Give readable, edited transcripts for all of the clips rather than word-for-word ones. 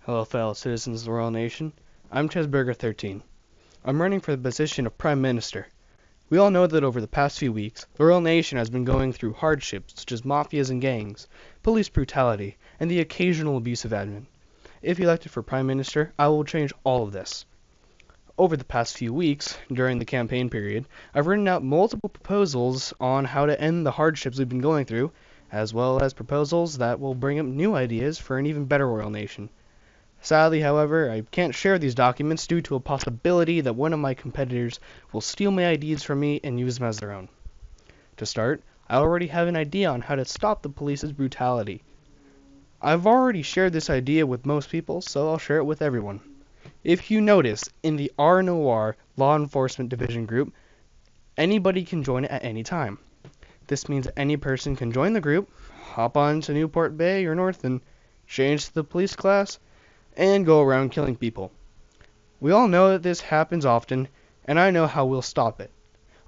Hello, fellow citizens of the Royal Nation. I'm Chesburger13. I'm running for the position of Prime Minister. We all know that over the past few weeks, the Royal Nation has been going through hardships such as mafias and gangs, police brutality, and the occasional abuse of admin. If elected for Prime Minister, I will change all of this. Over the past few weeks, during the campaign period, I've written out multiple proposals on how to end the hardships we've been going through, as well as proposals that will bring up new ideas for an even better Royal Nation. Sadly, however, I can't share these documents due to a possibility that one of my competitors will steal my ideas from me and use them as their own. To start, I already have an idea on how to stop the police's brutality. I've already shared this idea with most people, so I'll share it with everyone. If you notice, in the RNoR Law Enforcement Division group, anybody can join it at any time. This means that any person can join the group, hop on to Newport Bay or Northern, change to the police class, and go around killing people. We all know that this happens often, and I know how we'll stop it.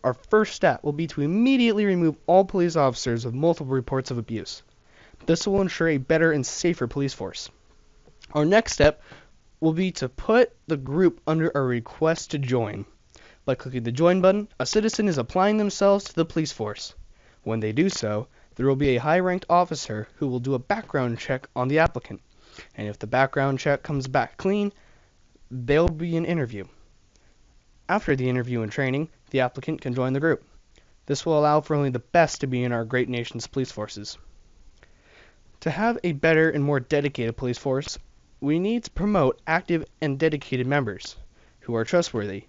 Our first step will be to immediately remove all police officers with multiple reports of abuse. This will ensure a better and safer police force. Our next step will be to put the group under a request to join. By clicking the join button, a citizen is applying themselves to the police force. When they do so, there will be a high-ranked officer who will do a background check on the applicant. And if the background check comes back clean, there will be an interview. After the interview and training, the applicant can join the group. This will allow for only the best to be in our great nation's police forces. To have a better and more dedicated police force, we need to promote active and dedicated members who are trustworthy.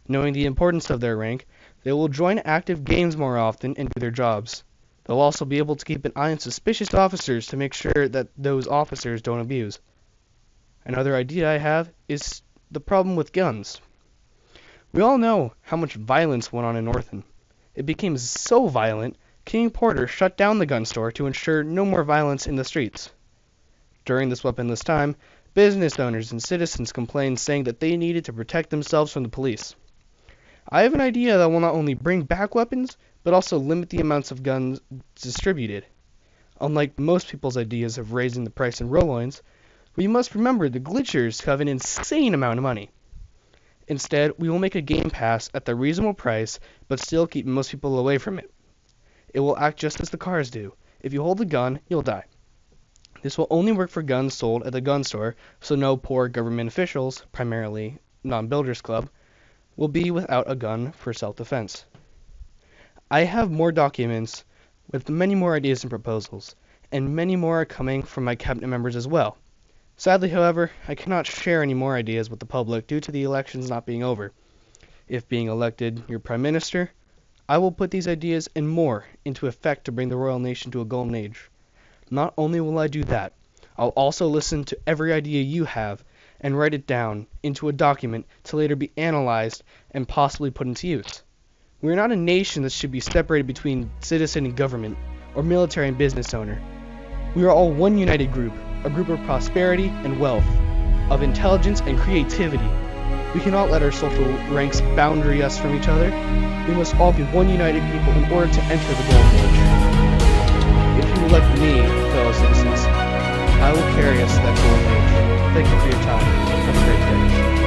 Knowing the importance of their rank, they will join active games more often and do their jobs. They'll also be able to keep an eye on suspicious officers to make sure that those officers don't abuse. Another idea I have is the problem with guns. We all know how much violence went on in Northern. It became so violent, King Porter shut down the gun store to ensure no more violence in the streets. During this weaponless time, business owners and citizens complained, saying that they needed to protect themselves from the police. I have an idea that will not only bring back weapons, but also limit the amounts of guns distributed. Unlike most people's ideas of raising the price in Rollins, we must remember the glitchers have an insane amount of money. Instead, we will make a game pass at the reasonable price, but still keep most people away from it. It will act just as the cars do. If you hold a gun, you'll die. This will only work for guns sold at the gun store, so no poor government officials, primarily non-builders club, will be without a gun for self-defense. I have more documents with many more ideas and proposals, and many more are coming from my cabinet members as well. Sadly, however, I cannot share any more ideas with the public due to the elections not being over. If being elected your Prime Minister, I will put these ideas and more into effect to bring the Royal Nation to a golden age. Not only will I do that, I'll also listen to every idea you have and write it down into a document to later be analyzed and possibly put into use. We are not a nation that should be separated between citizen and government, or military and business owner. We are all one united group, a group of prosperity and wealth, of intelligence and creativity. We cannot let our social ranks boundary us from each other. We must all be one united people in order to enter the golden age. If you elect me, fellow citizens, I will carry us to that golden age. Thank you for your time. Have a great day.